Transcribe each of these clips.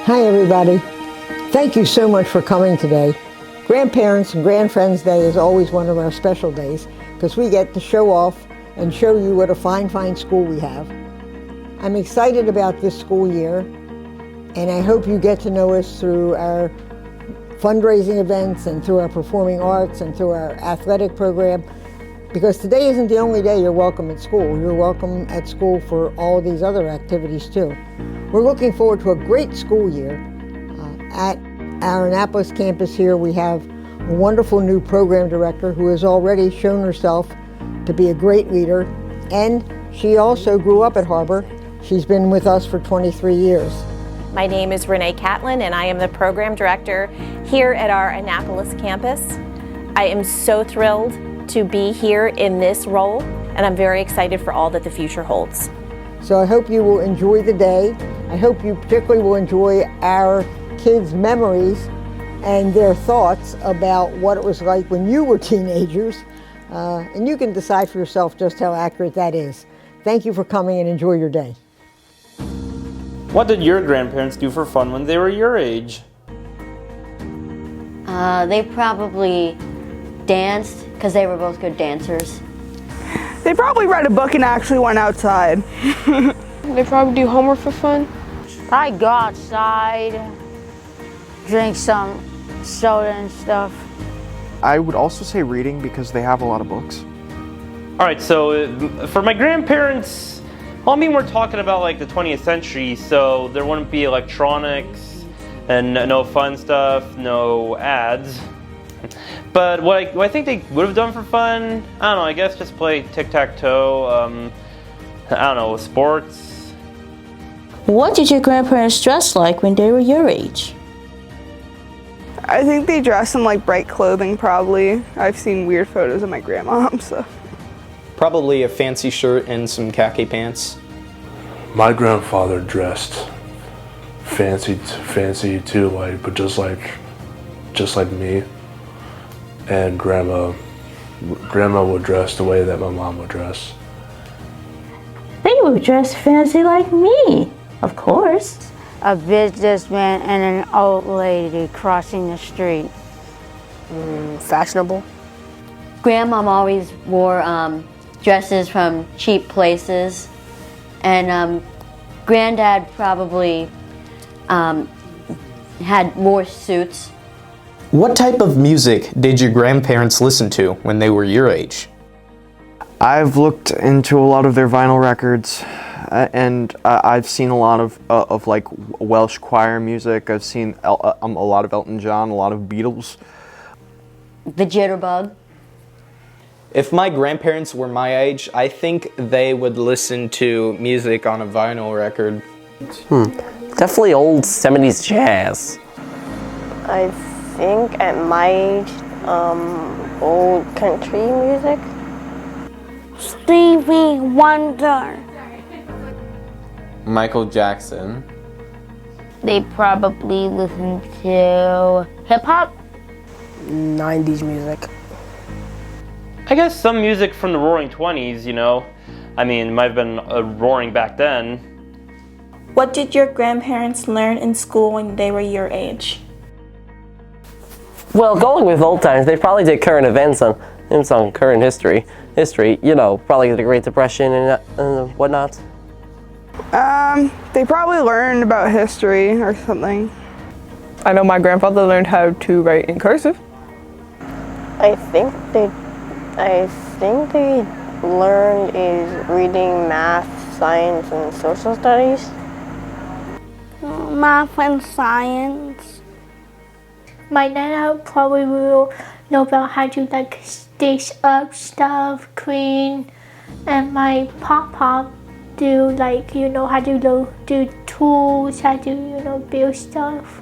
Hi everybody. Thank you so much for coming today. Grandparents and Grandfriends Day is always one of our special days because we get to show off and show you what a fine school we have. I'm excited about this school year, and I hope you get to know us through our fundraising events and through our performing arts and through our athletic program, because today isn't the only day you're welcome at school. You're welcome at school for all these other activities too. We're looking forward to a great school year. At our Annapolis campus here, we have a wonderful new program director who has already shown herself to be a great leader, and she also grew up at Harbor. She's been with us for 23 years. My name is Renee Catlin, and I am the program director here at our Annapolis campus. I am so thrilled to be here in this role, and I'm very excited for all that the future holds. So I hope you will enjoy the day. I hope you particularly will enjoy our kids' memories and their thoughts about what it was like when you were teenagers. And you can decide for yourself just how accurate that is. Thank you for coming and enjoy your day. What did your grandparents do for fun when they were your age? They probably danced because they were both good dancers. They probably read a book and actually went outside. They probably do homework for fun. I go outside, drink some soda and stuff. I would also say reading because they have a lot of books. All right, so for my grandparents, well, I mean, we're talking about like the 20th century, so there wouldn't be electronics and no fun stuff, no ads. But what I think they would have done for fun, I don't know, I guess just play tic-tac-toe, I don't know, sports. What did your grandparents dress like when they were your age? I think they dress in like bright clothing probably. I've seen weird photos of my grandmom, so. Probably a fancy shirt and some khaki pants. My grandfather dressed fancy too, but just like me. And grandma would dress the way that my mom would dress. They would dress fancy like me, of course. A businessman and an old lady crossing the street. Fashionable. Grandmom always wore dresses from cheap places, and Granddad probably had more suits. What type of music did your grandparents listen to when they were your age? I've looked into a lot of their vinyl records, and I've seen a lot of like Welsh choir music. I've seen a lot of Elton John, a lot of Beatles. The jitterbug. If my grandparents were my age, I think they would listen to music on a vinyl record. Definitely old 70s jazz. I think at my age, old country music. Stevie Wonder. Michael Jackson. They probably listen to hip-hop. 90s music. I guess some music from the Roaring 20s, you know. I mean, it might have been roaring back then. What did your grandparents learn in school when they were your age? Well, going with old times, they probably did current events on current history, you know, probably the Great Depression and whatnot. They probably learned about history or something. I know my grandfather learned how to write in cursive. I think they learned is reading math, science, and social studies. Math and science. My nana probably will know about how to like stitch up stuff, clean, and my pop do like, you know, how to do tools, how to, build stuff.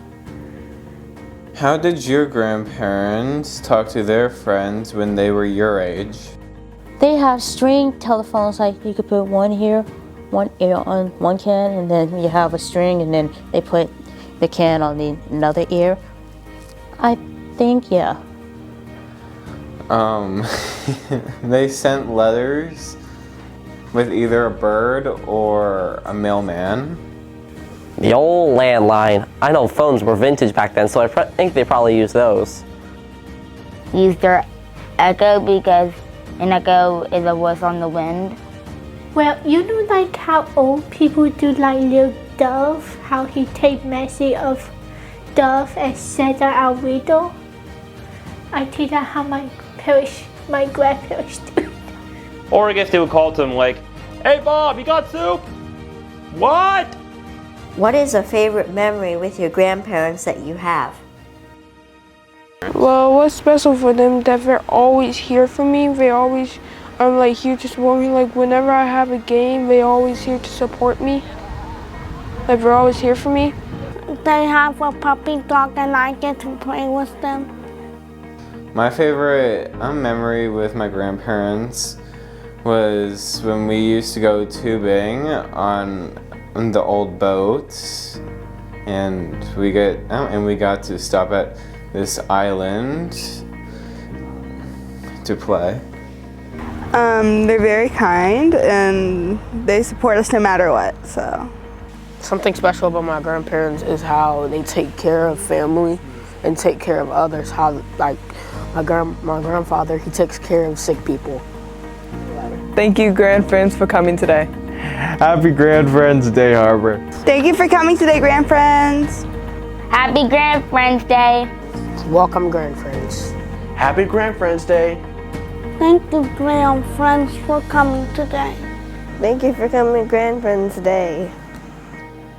How did your grandparents talk to their friends when they were your age? They have string telephones, like you could put one here, one ear on one can, and then you have a string, and then they put the can on another ear. I think, yeah. They sent letters with either a bird or a mailman. The old landline. I know phones were vintage back then, so I think they probably used those. Use their echo because an echo is a voice on the wind. Well, you know like how old people do like little dove, how he take message of dove and said that I'll riddle? I think that's how my grandparents do. Or I guess they would call to him like, "Hey Bob, you got soup?" What? What is a favorite memory with your grandparents that you have? Well, what's special for them that they're always here for me. They always like here to support me. Like whenever I have a game, they always here to support me. Like they're always here for me. They have a puppy dog and I get to play with them. My favorite memory with my grandparents was when we used to go tubing on the old boats, and we got to stop at this island to play. They're very kind and they support us no matter what, so. Something special about my grandparents is how they take care of family and take care of others. How like my grandfather, he takes care of sick people. Thank you, Grandfriends, for coming today. Happy Grandfriends Day, Harbor. Thank you for coming today, Grandfriends. Happy Grandfriends Day. Welcome, Grandfriends. Happy Grandfriends Day. Thank you, Grandfriends, for coming today. Thank you for coming to Grandfriends Day.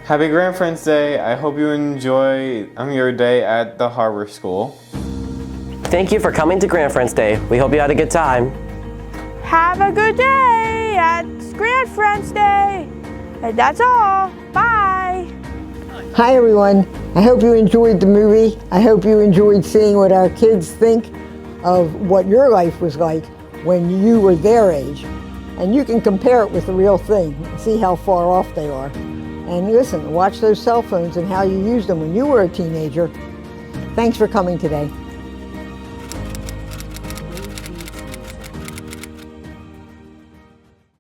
Happy Grandfriends Day. I hope you enjoy your day at the Harbor School. Thank you for coming to Grandfriends Day. We hope you had a good time. Have a good day at Grandfriends Day. And that's all. Bye. Hi everyone. I hope you enjoyed the movie. I hope you enjoyed seeing what our kids think of what your life was like when you were their age. And you can compare it with the real thing and see how far off they are. And listen, watch those cell phones and how you used them when you were a teenager. Thanks for coming today.